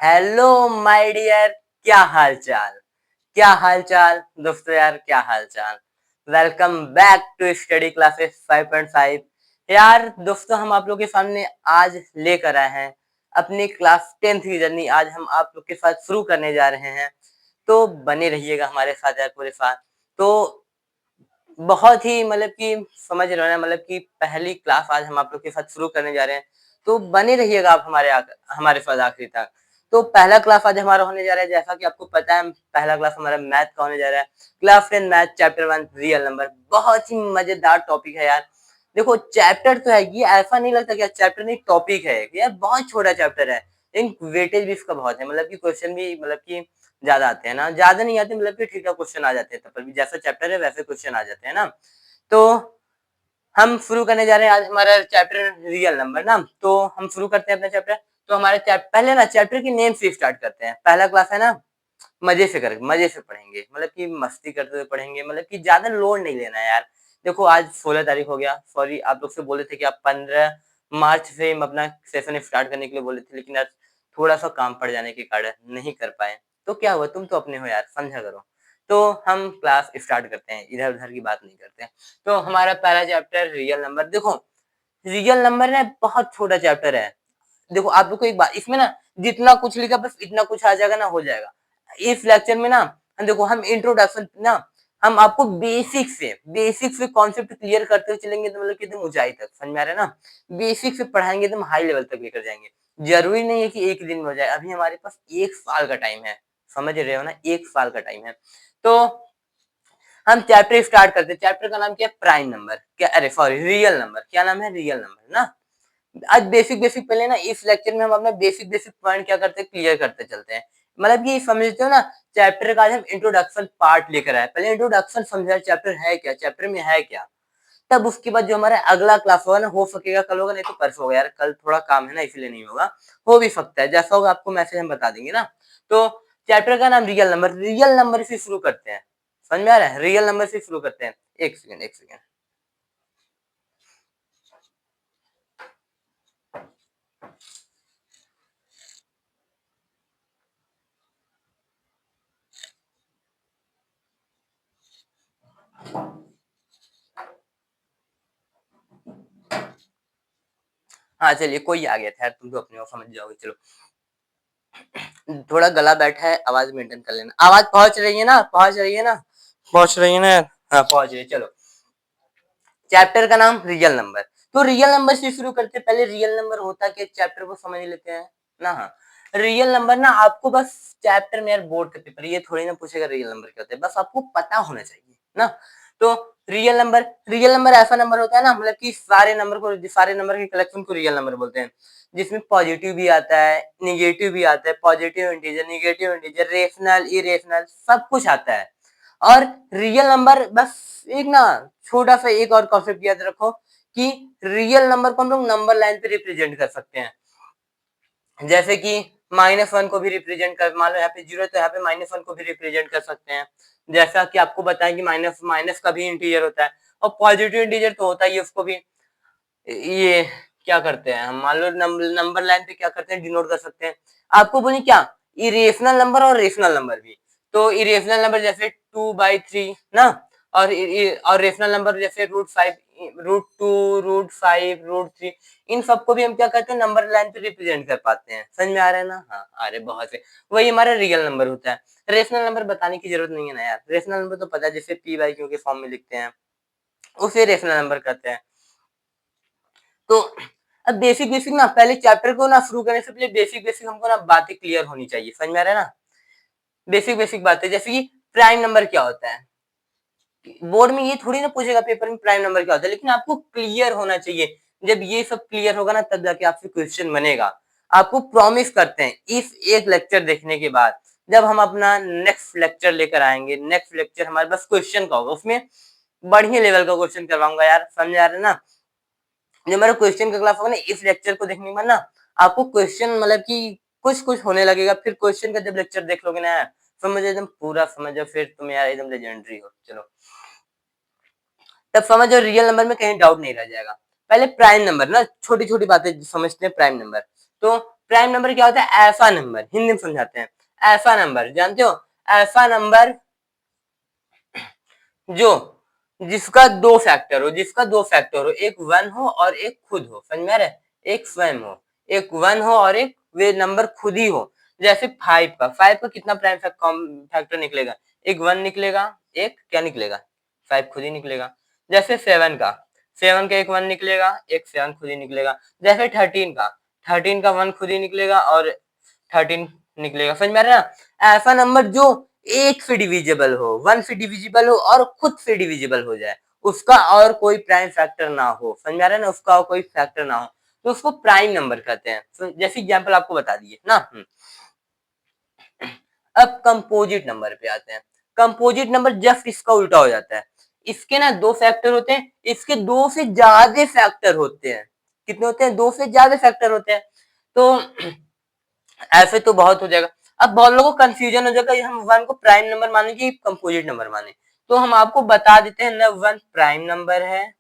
Hello my dear, क्या हाल चाल। क्या हाल चाल दोस्तों यार, क्या हाल चाल। Welcome back to study classes 5.5। यार दोस्तों, हम आप लोग के सामने आज लेकर आए हैं अपनी क्लास 10th की जर्नी। आज हम आप लोग के साथ शुरू करने जा रहे हैं, तो बने रहिएगा हमारे साथ यार पूरे साथ। तो बहुत ही मतलब कि समझ रहे हो ना, मतलब कि पहली क्लास आज हम आप लोग के साथ शुरू करने जा रहे हैं, तो बने रहिएगा आप हमारे साथ आखिरी तक। तो पहला क्लास आज हमारा होने जा रहा है, जैसा कि आपको पता है पहला क्लास हमारा मैथ का होने जा रहा है। Class 10 math chapter 1 real number. बहुत ही मजेदार टॉपिक है यार। देखो चैप्टर तो है, ये ऐसा नहीं लगता कि चैप्टर नहीं, टॉपिक है यार। बहुत छोटा चैप्टर है, लेकिन वेटेज भी इसका बहुत है। मतलब कि क्वेश्चन भी मतलब कि ज्यादा आते हैं ना, ज्यादा नहीं आते, मतलब कि ठीक ठाक क्वेश्चन आ जाते हैं। तब पर भी जैसा चैप्टर है वैसे क्वेश्चन आ जाते हैं ना। तो हम शुरू करने जा रहे हैं आज हमारा चैप्टर रियल नंबर ना। तो हम शुरू करते हैं अपना चैप्टर। तो हमारे पहले ना चैप्टर की नेम से स्टार्ट करते हैं। पहला क्लास है ना, मजे से पढ़ेंगे, मतलब कि मस्ती करते हुए पढ़ेंगे, मतलब कि ज्यादा लोड नहीं लेना है यार। देखो आज 16 तारीख हो गया। सॉरी, आप लोग से बोले थे कि आप 15 मार्च से हम अपना सेशन स्टार्ट करने के लिए बोले थे, लेकिन आज थोड़ा सा काम पड़ जाने के कारण नहीं कर पाए। तो क्या हुआ, तुम तो अपने हो यार, समझा करो। तो हम क्लास स्टार्ट करते हैं, इधर उधर की बात नहीं करते हैं। तो हमारा पहला चैप्टर रियल नंबर। देखो रियल नंबर ना बहुत छोटा चैप्टर है। देखो आप लोग को एक बात, इसमें ना जितना कुछ लिखा बस इतना कुछ आ जाएगा ना, हो जाएगा। इस लेक्चर में ना देखो हम इंट्रोडक्शन ना, हम आपको बेसिक से कॉन्सेप्ट क्लियर करते हुए चलेंगे, तो मतलब कि एकदम ऊंचाई तक, समझ में आ रहा है ना। बेसिक से पढ़ाएंगे, एकदम हाई लेवल तक लेकर जाएंगे। जरूरी नहीं है कि एक दिन में हो जाए, अभी हमारे पास 1 साल का टाइम है। समझ रहे हो ना, 1 साल का टाइम है। तो हम चैप्टर स्टार्ट करते हैं। चैप्टर का नाम क्या है, प्राइम नंबर। क्या, अरे सॉरी, रियल नंबर। क्या नाम है, रियल नंबर ना। आज बेसिक बेसिक पहले ना, इस लेक्चर में हम अपना बेसिक बेसिक पॉइंट क्या करते हैं, क्लियर करते चलते हैं। मतलब कि समझते हो ना, चैप्टर का आज हम इंट्रोडक्शन पार्ट लेकर आए। पहले इंट्रोडक्शन समझा, चैप्टर है क्या, चैप्टर में है क्या। तब उसके बाद जो हमारा अगला क्लास होगा ना, हो सकेगा कल होगा, नहीं तो परसों होगा यार। कल थोड़ा काम है ना, इसलिए नहीं होगा। हो भी सकता है, जैसा होगा आपको मैसेज हम बता देंगे ना। तो चैप्टर का नाम रियल नंबर। रियल नंबर से शुरू करते हैं, समझ में आ रहा है, रियल नंबर से शुरू करते हैं। एक सेकंड, एक सेकंड। हाँ चलिए, कोई आ गया था यार, तुम तो अपने आप समझ जाओगे। चलो, थोड़ा गला बैठा है, आवाज मेंटेन कर लेना। आवाज पहुंच रही है ना, पहुंच रही है ना, पहुंच रही है ना यार। हाँ पहुंच रही है। चलो, चैप्टर का नाम रियल नंबर। तो रियल नंबर से शुरू करते, पहले रियल नंबर होता क्या, चैप्टर को समझ लेते हैं ना। हाँ, रियल नंबर ना आपको बस चैप्टर में यार, बोर्ड के पेपर ये थोड़ी ना पूछेगा रियल नंबर क्या होता है, बस आपको पता होना चाहिए ना। तो रियल नंबर ऐसा नंबर होता है ना, मतलब कि सारे नंबर के कलेक्शन को रियल नंबर बोलते हैं। जिसमें पॉजिटिव भी आता है, निगेटिव भी आता है, positive integer, negative integer, rational, irrational, सब कुछ आता है। और रियल नंबर बस एक ना, छोटा सा एक और कॉन्सेप्ट याद रखो कि रियल नंबर को हम लोग नंबर लाइन पे रिप्रेजेंट कर सकते हैं। जैसे कि -1 को भी रिप्रेजेंट कर, मान लो यहाँ पे 0 तो यहाँ पे -1 को भी रिप्रेजेंट कर सकते हैं। जैसा कि आपको बताएं कि माइनस माइनस का भी इंटीजर होता है, और पॉजिटिव इंटीजर तो होता ही है, उसको भी ये क्या करते हैं हम, मान लो नंबर लाइन पे क्या करते हैं, डिनोट कर सकते हैं। आपको बोलिए क्या, इरेशनल नंबर और रेशनल नंबर भी। तो इरेशनल नंबर जैसे 2/3 ना, और रेशनल नंबर जैसे √5, √2, √5, √3, इन सबको भी हम क्या करते हैं, नंबर लाइन पे रिप्रेजेंट कर पाते हैं। समझ में आ रहा है ना। हाँ अरे बहुत से, वही हमारा रियल नंबर होता है। रेशनल नंबर बताने की जरूरत नहीं है ना यार, रेशनल नंबर तो पता है, जैसे p/q के फॉर्म में लिखते हैं, उसे रेशनल नंबर कहते हैं। तो अब बेसिक बेसिक ना, पहले चैप्टर को ना शुरू करने से पहले बेसिक बेसिक हमको ना बातें क्लियर होनी चाहिए। समझ में आ रहा है ना, बेसिक बेसिक बातें, जैसे कि प्राइम नंबर क्या होता है। बोर्ड में ये थोड़ी ना पूछेगा पेपर में प्राइम नंबर क्या होता है, लेकिन आपको क्लियर होना चाहिए। जब ये सब क्लियर होगा ना, तब जाके आपसे क्वेश्चन बनेगा। आपको प्रॉमिस करते हैं, इस एक लेक्चर देखने के बाद जब हम अपना नेक्स्ट लेक्चर लेकर आएंगे, नेक्स्ट लेक्चर हमारे पास क्वेश्चन का होगा, उसमें बढ़िया लेवल का क्वेश्चन करवाऊंगा यार। समझ आ रहा है ना, जो मेरा क्वेश्चन का क्लास होगा ना, इस लेक्चर को देखने के बाद ना आपको क्वेश्चन मतलब कि कुछ कुछ होने लगेगा। फिर क्वेश्चन का जब लेक्चर देख लोगे ना, समझ एकदम पूरा समझो, फिर तुम यार एकदम लेजेंडरी हो। चलो, तब समझो रियल नंबर में कहीं डाउट नहीं रह जाएगा। पहले प्राइम नंबर ना, छोटी छोटी बातें समझते हैं। प्राइम नंबर, तो प्राइम नंबर क्या होता है? ऐसा नंबर, हिंदी में समझाते हैं। ऐसा नंबर जानते हो? ऐसा नंबर जो जिसका दो फैक्टर हो, जिसका दो फैक्टर हो, एक वन हो और एक खुद हो, समझ में आ रहा है? एक स्वयं हो, एक वन हो और एक वे नंबर खुद ही हो। जैसे फाइव का कितना प्राइम फैक्टर निकलेगा? एक वन निकलेगा, एक क्या निकलेगा? फाइव खुद ही निकलेगा। जैसे सेवन का एक वन निकलेगा, एक सेवन खुद ही निकलेगा। जैसे थर्टीन का वन खुद ही निकलेगा और 13 निकलेगा, समझ में आ रहा है ना? ऐसा नंबर जो एक से डिविजिबल हो, वन से डिविजिबल हो और खुद से डिविजिबल हो जाए, उसका और कोई प्राइम फैक्टर ना हो, समझ में आ रहा है ना? उसका और कोई फैक्टर ना हो तो उसको प्राइम नंबर कहते हैं। तो जैसे एग्जांपल आपको बता दिए ना। अब कंपोजिट नंबर पे आते हैं। कंपोजिट नंबर जस्ट इसका उल्टा हो जाता है। इसके ना दो फैक्टर होते हैं, इसके दो से ज्यादा फैक्टर होते हैं। कितने होते हैं? दो से ज्यादा फैक्टर होते हैं। तो ऐसे तो बहुत हो जाएगा। अब बहुत लोगों को कंफ्यूजन हो जाएगा, हम वन को प्राइम नंबर माने कि कंपोजिट नंबर माने। तो हम आपको बता देते हैं ना, वन प्राइम नंबर है,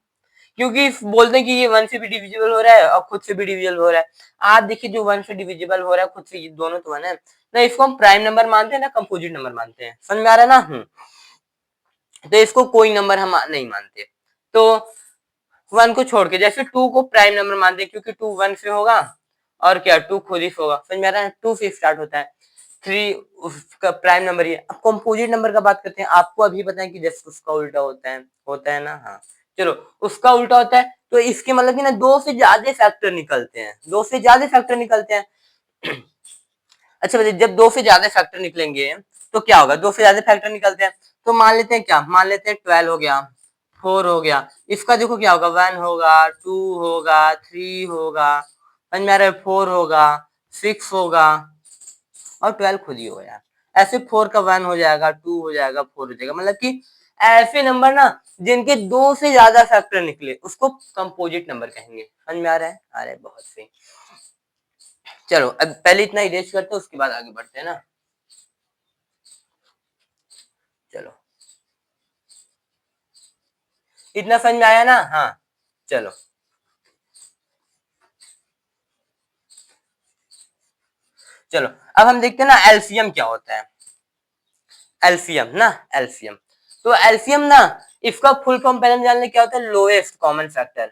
क्योंकि बोलते हैं कि ये वन से भी डिविजिबल हो रहा है और खुद से भी डिविजिबल हो रहा है। आप देखिए, जो वन से डिविजिबल हो रहा है खुद से, ये दोनों तो वन है ना, इसको हम प्राइम नंबर मानते हैं ना कंपोजिट नंबर मानते हैं, समझ में आ रहा है ना? तो इसको कोई नंबर हम नहीं मानते। तो वन को छोड़ के जैसे टू को प्राइम नंबर मानते हैं, क्योंकि टू वन से होगा और क्या टू खुद ही से होगा, समझ में आ रहा है? टू से स्टार्ट होता है, थ्री उसका प्राइम नंबर ही है। अब कंपोजिट नंबर का बात करते हैं। आपको अभी पता है कि जैसे उसका उल्टा होता है ना? हाँ, चलो उसका उल्टा होता है तो इसके मतलब कि ना दो से ज्यादा फैक्टर निकलते हैं, दो से ज्यादा फैक्टर निकलते हैं। अच्छा बताइए, जब दो से ज्यादा फैक्टर निकलेंगे तो क्या होगा? दो से ज्यादा फैक्टर निकलते हैं तो मान लेते हैं क्या? मान लेते हैं 12 हो गया, 4 हो गया। इसका देखो क्या होगा? 1 होगा, 2 होगा, 3 होगा, समझ में आ रहा है? 4 होगा, 6 होगा और 12 खुद ही होगा। ऐसे 4 का 1 हो जाएगा, 2 हो जाएगा, 4 हो जाएगा। मतलब कि ऐसे नंबर ना जिनके दो से ज्यादा फैक्टर निकले उसको कंपोजिट नंबर कहेंगे। समझ में आ रहा है? आ रहा है, बहुत सही। चलो अब पहले इतना इरेज करते हैं, उसके बाद आगे बढ़ते हैं ना। चलो इतना समझ में आया ना? हाँ, चलो चलो अब हम देखते हैं ना एलसीएम क्या होता है। एलसीएम ना, एलसीएम तो एलसीएम ना, इसका फुल फॉर्म पहले जानने क्या होता है? Lowest common factor.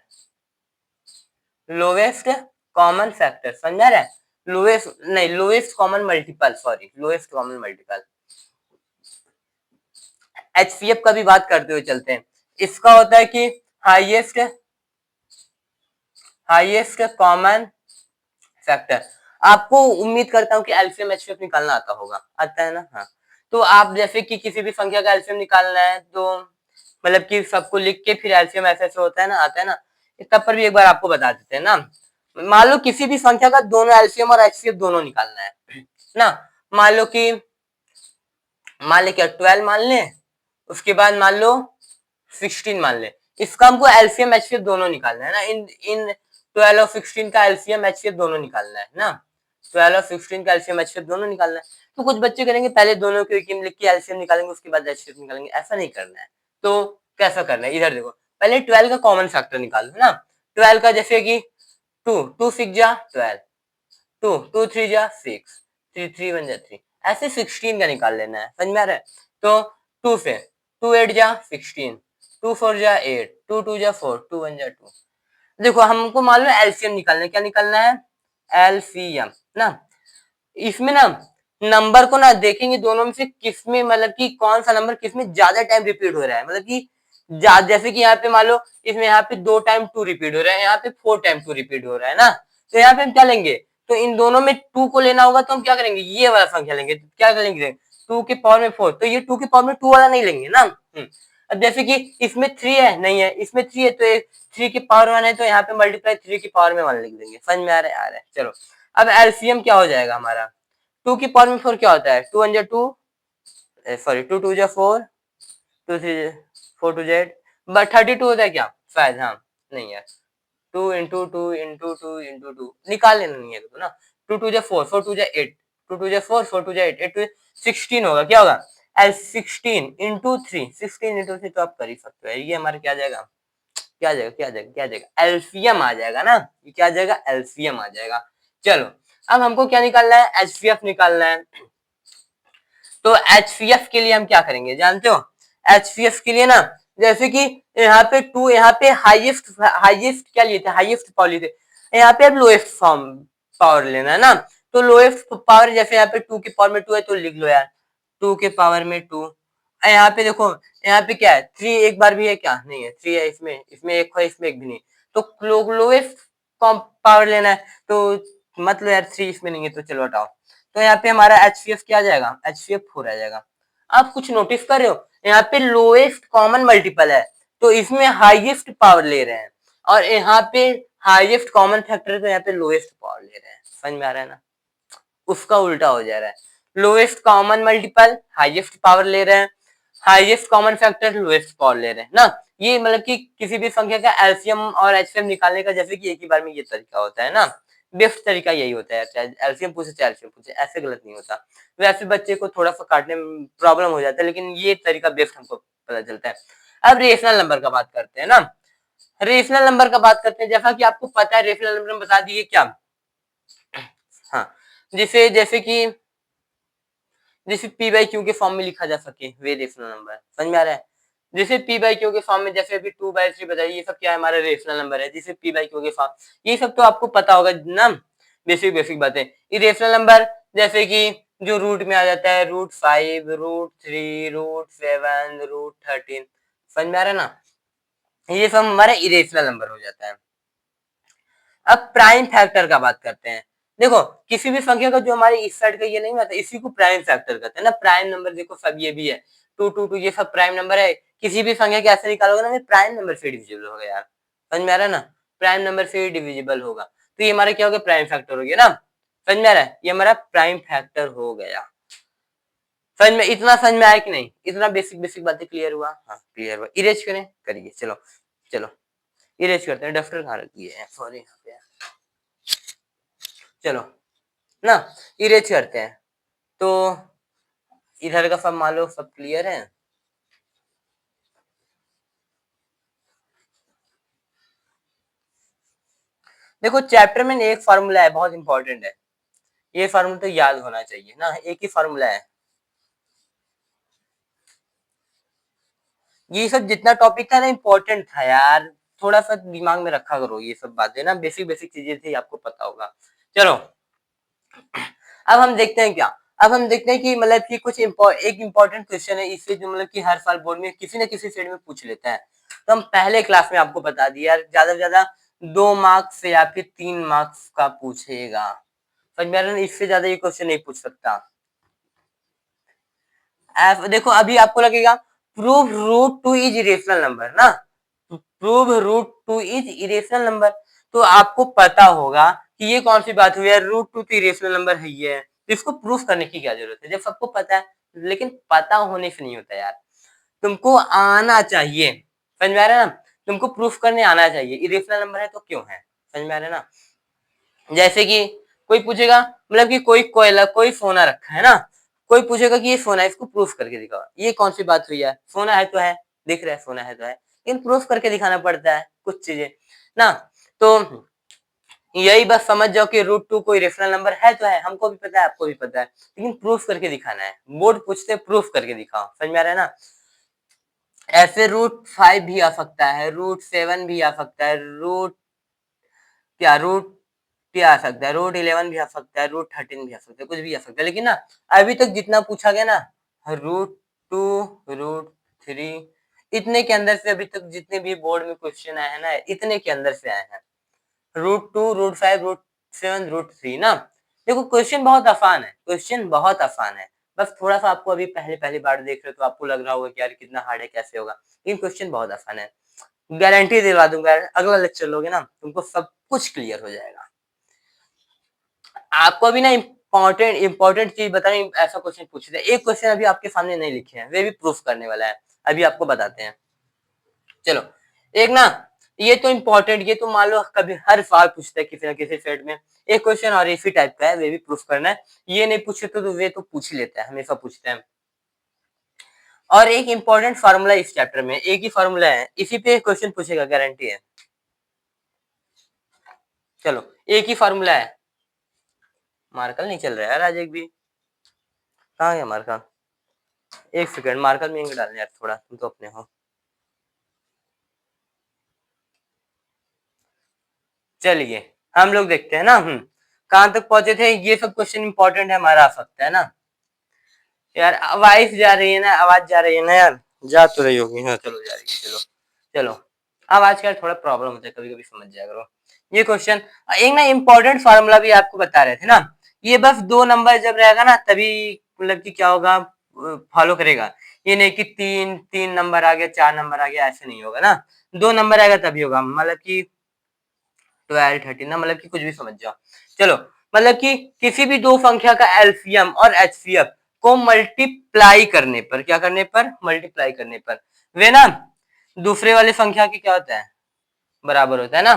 Lowest common factor, समझ आ रहा है? लोएस्ट नहीं, lowest common multiple, sorry, lowest common multiple. HCF का भी बात करते हुए चलते हैं। इसका होता है कि हाईएस्ट हाईएस्ट कॉमन फैक्टर। आपको उम्मीद करता हूँ कि एलसीएम एचसीएफ निकालना आता होगा, आता है ना? हाँ। तो आप जैसे कि किसी भी संख्या का एलसीएम निकालना है तो मतलब कि सबको लिख के फिर एलसीएम ऐसे ऐसे होता है ना, आता है ना? तब पर भी एक बार आपको बता देते हैं ना। मान लो किसी भी संख्या का दोनों एलसीएम और एचसीएफ दोनों निकालना है ना। मान लो कि मान ले क्या 12 मान ले, उसके बाद मान लो 16 मान ले। इसका हमको एलसीएम एचसीएफ दोनों निकालना है ना। इन इन 12 और 16 का एलसीएम एचसीएफ दोनों निकालना है ना। 12 और 16 का एलसीएम एचसीएफ दोनों निकालना है। तो कुछ बच्चे करेंगे पहले दोनों की कीम लिख के एलसीएम निकालेंगे, उसके बाद एचसीएफ निकालेंगे। ऐसा नहीं करना है। तो कैसा करना है, इधर देखो। पहले 12 का कॉमन फैक्टर निकालो ना। 12 का जैसे कि 2, 2 6 जा 12, 2, 2 3 जा 6, 3 3 1 जा 3। ऐसे 16 का निकाल लेना है, समझ में आ रहा है? तो 2 से 2 8 जा 16, 2 4 जा 8, 2 2 जा 4, 2 1 जा 2। देखो हमको मालूम है एलसीएम निकालना है। क्या निकालना है? एलसीएम ना। इसमें ना नंबर को ना देखेंगे दोनों में से किसमें मतलब कि कौन सा नंबर किसमें ज्यादा टाइम रिपीट हो रहा है। मतलब कि जैसे कि यहाँ पे मान लो इसमें यहाँ पे 2 टाइम 2 रिपीट हो रहा है, यहाँ पे 4 टाइम 2 रिपीट हो रहा है ना। तो यहाँ पे हम क्या लेंगे? तो इन दोनों में 2 को लेना होगा तो हम क्या करेंगे? ये वाला संख्या लेंगे। तो क्या करेंगे? 2 के पावर में 4, तो ये 2 के पावर में 2 वाला नहीं लेंगे ना। अब जैसे कि इसमें 3 है, नहीं है, इसमें 3 है तो 3 की पावर 1 है तो यहाँ पे मल्टीप्लाई 3 की पावर में 1 लिख देंगे। समझ में आ रहा है? आ रहा है, चलो। अब एलसीएम क्या हो जाएगा हमारा? 2 की पावर में 4 क्या होता है? 2 1 जा 2, सॉरी 2 2 जा 4, 2 3 4 2 जा 8, बट 32 होता है क्या शायद? हाँ, नहीं यार, 2 इंटू 2 इंटू 2 इंटू 2 निकाल लेना, नहीं है तो ना। 2 2 जा 4, 4 2 जा 8, 2 2 जा 4, 4 2 जा 8, 8 2 16 होगा। क्या होगा? एल 16 इंटू 3, 16 इंटू 3 तो आप कर ही सकते हो। ये हमारा क्या आ जाएगा? क्या आ जाएगा? एलसीएम आ जाएगा ना। ये क्या आ जाएगा? एलसीएम आ जाएगा। चलो अब हमको क्या निकालना है, HCF निकालना है। तो HCF के लिए हम क्या करेंगे जानते हो, HCF के लिए ना, जैसे कि यहाँ पे 2, यहाँ पे हाईएस्ट हाईएस्ट क्या लिए थे, हाईएस्ट पावर लिए थे, यहाँ पे अब लोएस्ट फॉर्म पावर लेना है ना। तो लोएस्ट पावर जैसे यहाँ पे 2 के पावर में 2 है तो लिख लो यार 2 के पावर में 2। यहाँ पे देखो, यहाँ पे क्या है 3 एक बार भी है क्या, नहीं है, 3 है इसमें, इसमें एक है, इसमें एक भी नहीं, तो लोएस्ट पावर लेना है, तो मतलब यार 3 इसमें नहीं है तो चलो हटाओ। तो यहाँ पे हमारा HCF क्या आ जाएगा, HCF 4 आ जाएगा। आप कुछ नोटिस कर रहे हो, यहाँ पे लोएस्ट कॉमन मल्टीपल है तो इसमें हाईएस्ट पावर ले रहे हैं, और यहाँ पे हाईएस्ट कॉमन फैक्टर है तो यहाँ पे लोएस्ट पावर ले रहे हैं। समझ में आ रहा है ना, उसका उल्टा हो जा रहा है, lowest common multiple highest power ले रहे हैं, highest common factor lowest power ले रहे हैं ना। ये मतलब कि किसी भी संख्या का एलसीएम और एचसीएम निकालने का जैसे कि एक ही बार में ये तरीका होता है ना, बेस्ट तरीका यही होता है, चाहे एलसीएम पूछे चाहे एलसीएम पूछे, ऐसे गलत नहीं होता। वैसे बच्चे को थोड़ा सा काटने में प्रॉब्लम हो जाता है, लेकिन ये तरीका बेस्ट हमको पता चलता है। अब रेशनल नंबर का बात करते हैं ना, रेशनल नंबर का बात करते हैं, जैसा कि आपको पता है रेशनल नंबर बता दिए क्या, हाँ, जिसे जैसे कि जिसे पी बाई क्यू के फॉर्म में लिखा जा सके वे रेशनल नंबर, समझ में आ रहा है। जैसे पी बाई क्यू के फॉर्म में, जैसे अभी 2/3 बताइए, ये सब क्या है, हमारा रेशनल नंबर है, जिसे पी बाई क्यू के फॉर्म, ये सब तो आपको पता होगा ना, बेसिक बेसिक बातें। ये रेशनल नंबर जैसे कि जो रूट में आ जाता है, √5, √3, √7, √13, समझ में आ रहा है ना, ये सब हमारा इरेशनल नंबर हो जाता है। अब प्राइम फैक्टर का बात करते हैं। देखो किसी भी संख्या का जो हमारे इस साइड का ये नहीं आता, इसी को प्राइम फैक्टर कहते हैं ना। प्राइम नंबर देखो सब ये भी है, 2, 2, 2 ये सब प्राइम नंबर है। किसी भी संख्या के ऐसे निकालोगे ना, प्राइम नंबर से डिविजिबल होगा यार, समझ में आ रहा है ना, प्राइम नंबर से डिविजिबल होगा, तो ये हमारा क्या हो गया, प्राइम फैक्टर हो गया ना, समझ में आ रहा है, ये हमारा प्राइम फैक्टर हो गया। समझ में, इतना समझ में आया कि नहीं, इतना बेसिक बेसिक बातें क्लियर हुआ, हाँ क्लियर हुआ। इरेज करें, करिए, चलो चलो इरेज करते हैं, डस्टर कहाँ रखी है, सॉरी यहाँ पे, चलो ना इरेज करते हैं। तो इधर का सब मान लो सब क्लियर है। देखो चैप्टर में एक फार्मूला है, बहुत इंपॉर्टेंट है, ये फार्मूला तो याद होना चाहिए ना, एक ही फार्मूला है। ये सब जितना टॉपिक था ना इंपॉर्टेंट था यार, थोड़ा सा दिमाग में रखा करो, ये सब बातें ना बेसिक बेसिक चीजें थी, आपको पता होगा। चलो अब हम देखते हैं क्या, अब हम देखते हैं कि मतलब कि कुछ एक इम्पोर्टेंट क्वेश्चन है, इससे जो मतलब कि हर साल बोर्ड में किसी न किसी फील्ड में पूछ लेते हैं। तो हम पहले क्लास में आपको बता दिया, ज्यादा से ज्यादा 2 मार्क्स से या फिर 3 मार्क्स का पूछेगा, समझ में आ रहा है, इससे ज्यादा ये क्वेश्चन नहीं पूछ सकता। देखो अभी आपको लगेगा प्रूव √2 इज इरेशनल नंबर ना, प्रूव √2 इज इरेशनल नंबर, तो आपको पता होगा कि ये कौन सी बात हुई है, √2 तो इरेशनल नंबर है ही है, तो इसको प्रूफ करने की क्या जरूरत है, जब सबको पता है। लेकिन पता होने से नहीं होता यार, तुमको आना चाहिए, समझ में आ रहा है ना, तुमको प्रूफ करने आना चाहिए, इरेशनल नंबर है तो क्यों है, समझ में आ रहा है ना। जैसे कि कोई पूछेगा, मतलब कि कोई कोयला कोई सोना रखा है ना, कोई पूछेगा कि ये सोना है, इसको प्रूफ करके दिखाओ, ये कौन सी बात हुई है, सोना है तो है, दिख रहा है सोना है तो है, लेकिन प्रूफ करके दिखाना पड़ता है कुछ चीजें ना। तो यही बस समझ जाओ कि √2 कोई रेशनल नंबर है तो है, हमको भी पता है आपको भी पता है, लेकिन प्रूफ करके दिखाना है, बोर्ड पूछते प्रूफ करके दिखाओ, समझ में आ रहा है ना। ऐसे √5 भी आ सकता है, √7 भी आ सकता है, रूट क्या आ सकता है, √11 भी आ सकता है, √13 भी आ सकता है, कुछ भी आ सकता है, लेकिन ना अभी तक जितना पूछा गया ना, √2, √3, इतने के अंदर से अभी तक जितने भी बोर्ड में क्वेश्चन आए हैं ना, इतने के अंदर से आए हैं, √2, √5, √7, √3 ना। देखो क्वेश्चन बहुत आसान है, क्वेश्चन बहुत आसान है, बस थोड़ा सा आपको अभी पहले पहली बार देख रहे हो तो आपको लग रहा होगा कि यार कितना हार्ड है, कैसे होगा, लेकिन क्वेश्चन बहुत आसान है, गारंटी दिलवा दूंगा, अगला लेक्चर लोगे ना तुमको सब कुछ क्लियर हो जाएगा। आपको अभी ना इम्पोर्टेंट इम्पोर्टेंट चीज बताने, ऐसा क्वेश्चन पूछ रहे, एक क्वेश्चन अभी आपके सामने नहीं लिखे हैं, वे भी प्रूफ करने वाला है, अभी आपको बताते हैं। चलो एक ना, ये तो इम्पोर्टेंट, ये तो मान लो कभी हर साल पूछता है किसी ना किसी फील्ड में, एक क्वेश्चन और इसी टाइप का है, वे भी प्रूफ करना है, ये नहीं पूछे तो वे तो पूछ ही लेता है, हमेशा पूछते हैं। और एक इम्पोर्टेंट फार्मूला इस चैप्टर में, एक ही फार्मूला है, इसी पे क्वेश्चन पूछेगा, गारंटी है। चलो एक ही फार्मूला है, मार्कल नहीं चल रहा है यार आज एक भी। कहाँ गया मार्कल? एक सेकंड, मार्कल में इंक डालने यार थोड़ा, तुम तो अपने हो। चलिए हम लोग देखते हैं ना। कहाँ तक पहुंचे थे? ये सब क्वेश्चन इंपॉर्टेंट है हमारा, आ सकता है ना यार। वाइफ जा रही है ना, आवाज जा रही है ना यार, जा तो रही होगी। हाँ चलो जा रही है, चलो चलो। आवाज का थोड़ा प्रॉब्लम होता है कभी कभी, समझ जाया करो। ये क्वेश्चन एक ना इम्पोर्टेंट फार्मूला भी आपको बता रहे थे ना, ये बस दो नंबर जब रहेगा ना तभी मतलब कि क्या होगा, फॉलो करेगा। ये नहीं कि तीन तीन नंबर आ गया, चार नंबर आ गया, ऐसे नहीं होगा ना। दो नंबर आएगा तभी होगा, मतलब कि 12 13 ना, मतलब कि कुछ भी समझ जाओ। चलो, मतलब कि किसी भी दो संख्या का एलसीएम और एचसीएफ को मल्टीप्लाई करने पर, क्या करने पर? मल्टीप्लाई करने पर वे ना दूसरे वाले संख्या की क्या होता है? बराबर होता है ना।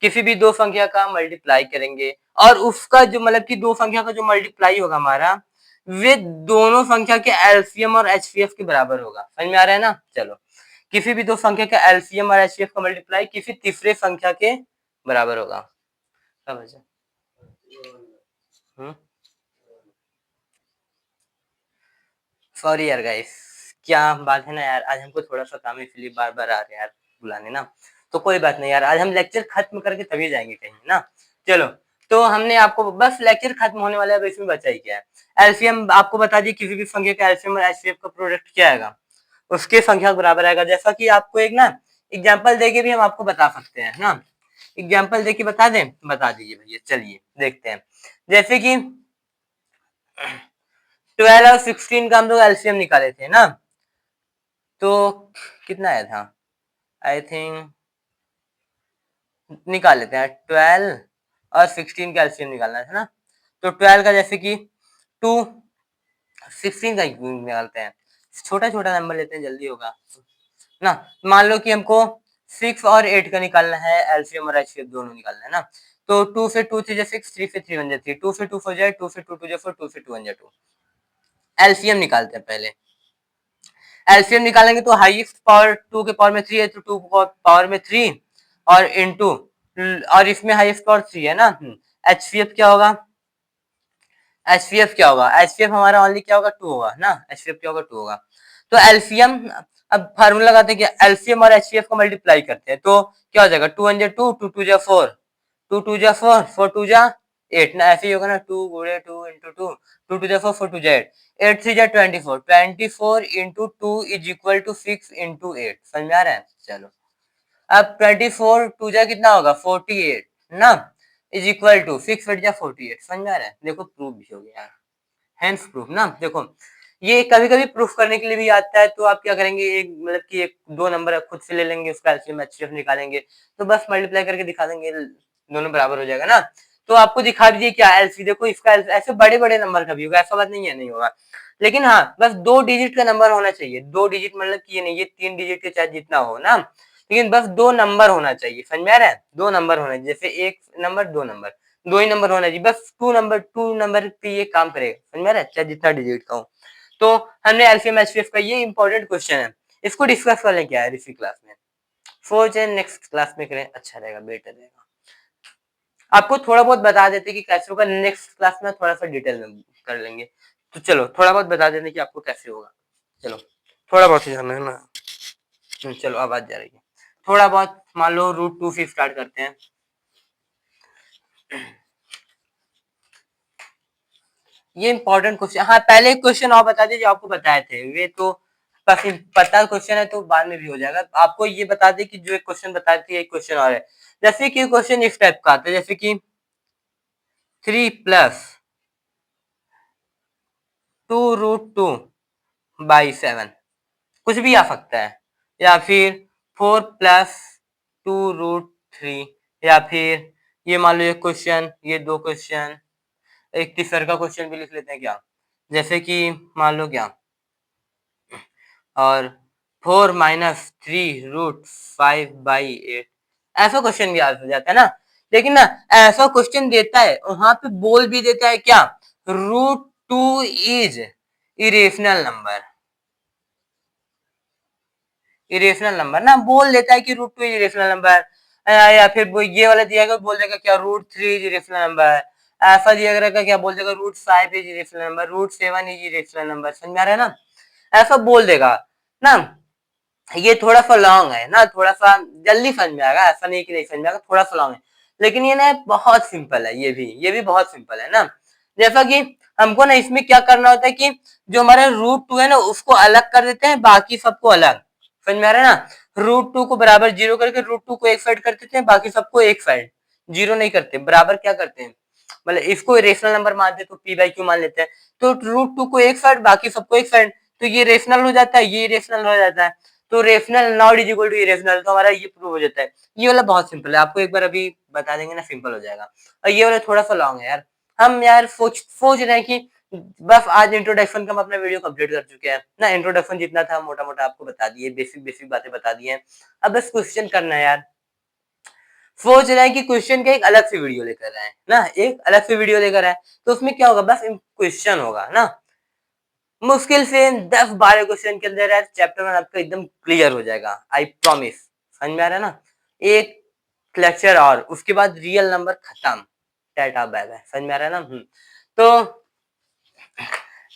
किसी भी दो संख्या का मल्टीप्लाई करेंगे और उसका जो मतलब कि दो संख्या का जो मल्टीप्लाई होगा हमारा, वे दोनों संख्या के एलसीएम और एचसीएफ के बराबर होगा। समझ में आ रहा है ना? चलो, किसी भी दो संख्या का एलसीएम और एचसीएफ का मल्टीप्लाई किसी तीसरे संख्या के बराबर होगा। समझ? सॉरी यार गाइस, क्या बात है ना यार, आज हमको थोड़ा सा काम है इसलिए बार बार आ रहे हैं यार बुलाने ना। तो कोई बात नहीं यार, आज हम लेक्चर खत्म करके तभी जाएंगे कहीं ना। चलो, तो हमने आपको बस लेक्चर खत्म होने वाला है, इसमें बचा ही क्या है। एलसीएम आपको बता दिए, किसी भी संख्या का एलसीएम और एचसीएफ का प्रोडक्ट क्या आएगा? उसके संख्या के बराबर आएगा। जैसा कि आपको एक ना एग्जाम्पल देके भी हम आपको बता सकते हैं ना। एग्जाम्पल देके बता दें? बता दीजिए भैया, चलिए देखते हैं। जैसे कि 12 और 16 का हम लोग एलसीएम निकाले थे ना, तो कितना आया था? आई थिंक निकाल लेते हैं, 12 और 16 का एलसीएम निकालना था ना। तो 12 का जैसे कि 2, 16 का निकालते हैं। छोटा छोटा नंबर लेते हैं, जल्दी होगा ना। मान लो कि हमको 6 और 8 का निकालना है, एलसीएम और एचसीएफ दोनों निकालना है ना। तो 2 से 2 3 6, 3 से 3 1 3, 2 से 2 4 जाए, 2 से 2 2 4, 2 से 2 1 2। एलसीएम निकालते हैं पहले। एलसीएम निकालेंगे तो हाईएस्ट पावर 2 के पावर में 3 है, तो 2 पावर में 3 और इनटू, और इसमें हाईएस्ट पावर 3 है ना। एचसीएफ क्या होगा? एचसीएफ क्या होगा? एचसीएफ हमारा ओनली क्या होगा? 2 होगा ना। एचसीएफ क्या होगा? 2 होगा। तो एलसीएम, अब फार्मूला लगाते हैं कि एलसीएम और एचसीएफ को मल्टीप्लाई करते हैं तो क्या हो जाएगा? 2 1 2, 2 2 4, 2 2 4, 4 2 8 ना, ऐसे ही होगा ना। 2 गुणे 2 into 2, 2 2 4, 4 2 8, 8 3 24, 24 into 2 is equal to 6 into 8। समझ में आ रहा है? चलो, अब 24 2 जा कितना होगा? 48 ना, इज इक्वल टू 6 बट जा 48। समझ में आ रहा है? देखो प्रूफ भी हो गया, हैंड्स प्रूफ ना। देखो, ये कभी कभी प्रूफ करने के लिए भी आता है, तो आप क्या करेंगे, एक मतलब कि एक दो नंबर खुद से ले लेंगे, उसका एलसीएम एचसीएफ निकालेंगे, तो बस मल्टीप्लाई करके दिखा देंगे, दोनों बराबर हो जाएगा ना। तो आपको दिखा दीजिए क्या एलसी, देखो इसका ऐसे बड़े बड़े नंबर का भी होगा, ऐसा बात नहीं है नहीं होगा, लेकिन हाँ बस 2 डिजिट का नंबर होना चाहिए। 2 डिजिट मतलब कि ये नहीं, ये 3 डिजिट के चाहे जितना हो ना, लेकिन बस 2 नंबर होना चाहिए। समझ में आ रहा है? 2 नंबर होना चाहिए, जैसे एक नंबर, 2 नंबर, 2 ही नंबर होना चाहिए, बस 2 नंबर पे ये काम करेगा। समझ में आ रहा है? चाहे जितना डिजिट का हो। तो हमने एलसीएम एचसीएफ का, ये इंपॉर्टेंट क्वेश्चन है, इसको डिस्कस कर लें क्या है इसी क्लास में। फोर्थ एंड नेक्स्ट क्लास में करें, अच्छा रहेगा, बेटर रहेगा। आपको थोड़ा बहुत बता देते कि कैसे होगा, नेक्स्ट क्लास में थोड़ा सा डिटेल में कर लेंगे। तो चलो थोड़ा बहुत बता देते कि आपको कैसे होगा। चलो, थोड़ा बहुत ही जाना है ना। चलो आवाज जा रही है थोड़ा बहुत। मान लो √2 से स्टार्ट करते हैं। ये इंपॉर्टेंट क्वेश्चन, हाँ पहले एक क्वेश्चन और बता दीजिए, आपको बताए थे वे तो काफी पता क्वेश्चन है, तो बाद में भी हो जाएगा। आपको ये बता दें कि जो एक क्वेश्चन बताए थे, एक क्वेश्चन और है। जैसे कि क्वेश्चन इस टाइप का आता है, जैसे कि 3+2√2/7, कुछ भी आ सकता है, या फिर 4+2√3, या फिर ये मान लो एक क्वेश्चन, ये दो क्वेश्चन, एक तीसरा का क्वेश्चन भी लिख लेते हैं क्या, जैसे कि मान लो क्या, और 4-3√5/8, ऐसा क्वेश्चन भी आ जाता है ना। लेकिन ना ऐसा क्वेश्चन देता है, वहां पे बोल भी देता है क्या, √2 is irrational number. Irrational number ना बोल देता है कि √2 इज इरेशनल नंबर, या फिर वो ये वाला दिया गया बोल देगा क्या, √3 इज इरेशनल नंबर, ऐसा दिया रहेगा क्या बोल देगा √5 is irrational number, √7 is irrational number, समझ में आ रहा है ना, ऐसा बोल देगा ना। ये थोड़ा सा लॉन्ग है ना, थोड़ा सा जल्दी समझ में आएगा, ऐसा नहीं कि नहीं समझ में आएगा, थोड़ा सा लॉन्ग है, लेकिन ये ना बहुत सिंपल है, ये भी बहुत सिंपल है ना। जैसा कि हमको ना इसमें क्या करना होता है कि जो हमारा √2 है ना उसको अलग कर देते हैं, बाकी सबको अलग, समझ में आ रहा है ना। √2 को बराबर 0 करके √2 को एक साइड कर देते हैं, बाकी सबको एक साइड, 0 नहीं करते, बराबर क्या करते हैं, मतलब इसको रेशनल नंबर मानते तो p/q मान लेते हैं, तो √2 को एक साइड बाकी सबको एक साइड, तो ये रेशनल हो जाता है, ये रेशनल हो जाता है, तो rational not is equal to irrational, तो हमारा ये प्रूव हो जाता है। ये वाला बहुत सिंपल है, आपको एक बार अभी बता देंगे ना, सिंपल हो जाएगा। और ये वाला थोड़ा सा लॉन्ग है यार, हम यार सोच रहे हैं कि बस आज इंट्रोडक्शन का हम अपना वीडियो कंप्लीट कर चुके हैं ना, इंट्रोडक्शन जितना था मोटा मोटा आपको बता दिए, बेसिक बेसिक बातें बता दी हैं, अब बस क्वेश्चन करना है यार। सोच रहे हैं कि क्वेश्चन का एक अलग से वीडियो लेकर आए ना, एक अलग से वीडियो लेकर आए, तो उसमें क्या होगा, बस क्वेश्चन होगा ना, मुश्किल से 10-12 क्वेश्चन के अंदर यार चैप्टर 1 आपका एकदम क्लियर हो जाएगा, आई प्रॉमिस। समझ में आ रहा है ना, एक लेक्चर और उसके बाद रियल नंबर खत्म, टाटा बाय बाय, समझ में आ रहा है ना।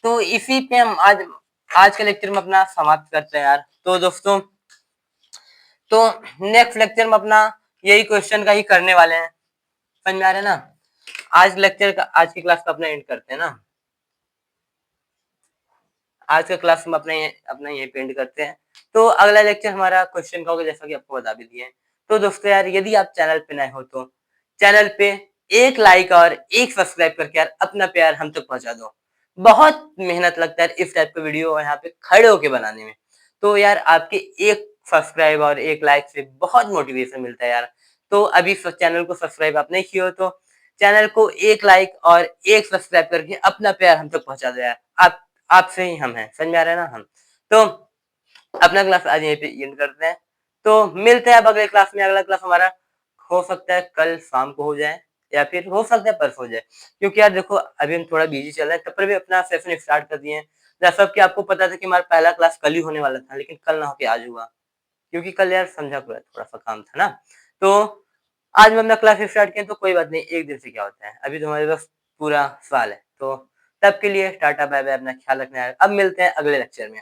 तो इसी पे हम आज के लेक्चर में अपना समाप्त करते हैं यार। तो दोस्तों, तो नेक्स्ट लेक्चर में अपना यही क्वेश्चन का ही करने वाले हैं, समझ में आ रहा है ना। आज की क्लास का अपना एंड करते हैं ना, आज का क्लास हम अपना ये पेंड करते हैं। तो अगला लेक्चर हमारा क्वेश्चन का होगा, जैसा कि आपको बता भी दिए। तो दोस्तों यार, यदि आप चैनल पे नए हो तो चैनल पे एक लाइक और एक सब्सक्राइब करके यार अपना प्यार हम तक पहुंचा दो। बहुत मेहनत लगता है इस टाइप का वीडियो यहाँ पे खड़े होके बनाने में, तो यार आपके एक सब्सक्राइब और एक लाइक से बहुत मोटिवेशन मिलता है यार। तो अभी चैनल को सब्सक्राइब आप नहीं किए हो तो चैनल को एक लाइक और एक सब्सक्राइब करके अपना प्यार हम तक पहुंचा दो यार। आपसे ही हम हैं, समझ में आ रहा है ना। हम तो अपना क्लास आज यहीं पे एंड करते हैं, तो मिलते हैं अब अगले क्लास में। अगला क्लास हमारा हो सकता है कल शाम को हो जाए, या फिर हो सकता है परसों हो जाए, क्योंकि यार देखो अभी हम थोड़ा बिजी चल रहे हैं, तब पर भी अपना सेशन स्टार्ट कर दिए हैं। जैसा कि आपको पता था कि हमारा पहला क्लास कल ही होने वाला था, लेकिन कल ना होके आज हुआ, क्योंकि कल यार समझा पूरा थोड़ा सा काम था ना। तो आज हम अपना क्लास स्टार्ट किए, तो कोई बात नहीं, एक दिन से क्या होता है, अभी तो हमारे पास पूरा साल है। तो तब के लिए टाटा बाय बाय, अपना ख्याल रखना है, अब मिलते हैं अगले लेक्चर में।